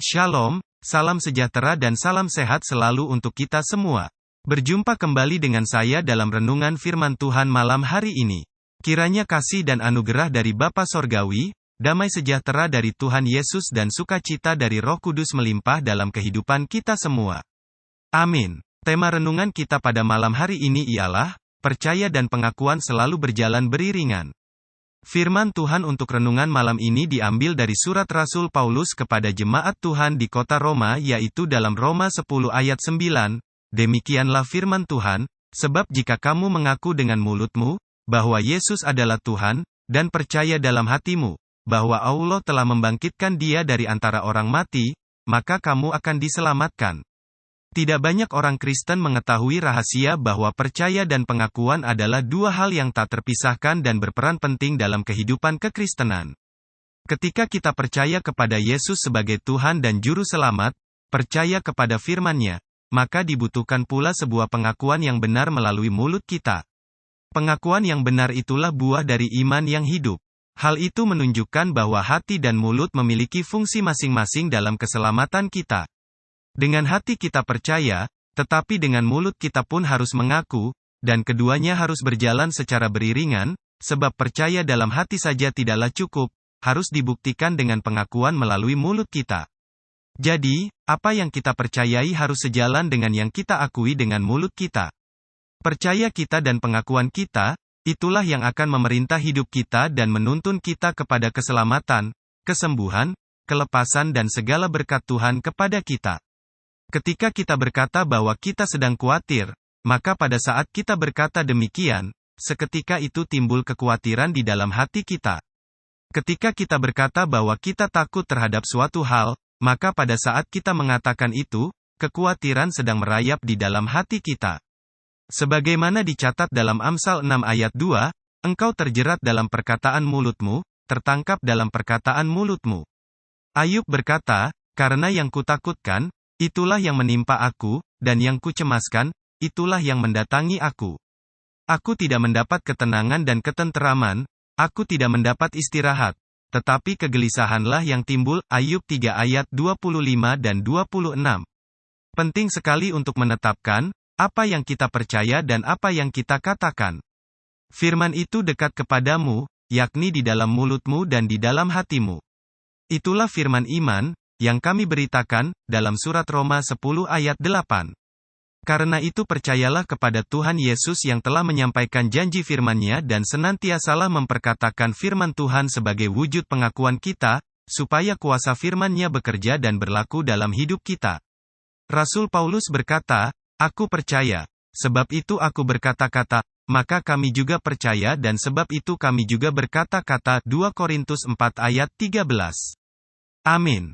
Shalom, salam sejahtera dan salam sehat selalu untuk kita semua. Berjumpa kembali dengan saya dalam renungan firman Tuhan malam hari ini. Kiranya kasih dan anugerah dari Bapa Sorgawi, damai sejahtera dari Tuhan Yesus dan sukacita dari Roh Kudus melimpah dalam kehidupan kita semua. Amin. Tema renungan kita pada malam hari ini ialah, percaya dan pengakuan selalu berjalan beriringan. Firman Tuhan untuk renungan malam ini diambil dari surat Rasul Paulus kepada jemaat Tuhan di kota Roma yaitu dalam Roma 10 ayat 9, demikianlah firman Tuhan, sebab jika kamu mengaku dengan mulutmu, bahwa Yesus adalah Tuhan, dan percaya dalam hatimu, bahwa Allah telah membangkitkan Dia dari antara orang mati, maka kamu akan diselamatkan. Tidak banyak orang Kristen mengetahui rahasia bahwa percaya dan pengakuan adalah dua hal yang tak terpisahkan dan berperan penting dalam kehidupan kekristenan. Ketika kita percaya kepada Yesus sebagai Tuhan dan Juru Selamat, percaya kepada firman-Nya, maka dibutuhkan pula sebuah pengakuan yang benar melalui mulut kita. Pengakuan yang benar itulah buah dari iman yang hidup. Hal itu menunjukkan bahwa hati dan mulut memiliki fungsi masing-masing dalam keselamatan kita. Dengan hati kita percaya, tetapi dengan mulut kita pun harus mengaku, dan keduanya harus berjalan secara beriringan, sebab percaya dalam hati saja tidaklah cukup, harus dibuktikan dengan pengakuan melalui mulut kita. Jadi, apa yang kita percayai harus sejalan dengan yang kita akui dengan mulut kita. Percaya kita dan pengakuan kita, itulah yang akan memerintah hidup kita dan menuntun kita kepada keselamatan, kesembuhan, kelepasan dan segala berkat Tuhan kepada kita. Ketika kita berkata bahwa kita sedang khawatir, maka pada saat kita berkata demikian, seketika itu timbul kekhawatiran di dalam hati kita. Ketika kita berkata bahwa kita takut terhadap suatu hal, maka pada saat kita mengatakan itu, kekhawatiran sedang merayap di dalam hati kita. Sebagaimana dicatat dalam Amsal 6 ayat 2, engkau terjerat dalam perkataan mulutmu, tertangkap dalam perkataan mulutmu. Ayub berkata, karena yang kutakutkan, itulah yang menimpa aku, dan yang kucemaskan, itulah yang mendatangi aku. Aku tidak mendapat ketenangan dan ketenteraman, aku tidak mendapat istirahat, tetapi kegelisahanlah yang timbul. Ayub 3 ayat 25 dan 26. Penting sekali untuk menetapkan, apa yang kita percaya dan apa yang kita katakan. Firman itu dekat kepadamu, yakni di dalam mulutmu dan di dalam hatimu. Itulah firman iman, yang kami beritakan, dalam surat Roma 10 ayat 8. Karena itu percayalah kepada Tuhan Yesus yang telah menyampaikan janji firman-Nya dan senantiasalah memperkatakan firman Tuhan sebagai wujud pengakuan kita, supaya kuasa firman-Nya bekerja dan berlaku dalam hidup kita. Rasul Paulus berkata, aku percaya, sebab itu aku berkata-kata, maka kami juga percaya dan sebab itu kami juga berkata-kata. 2 Korintus 4 ayat 13. Amin.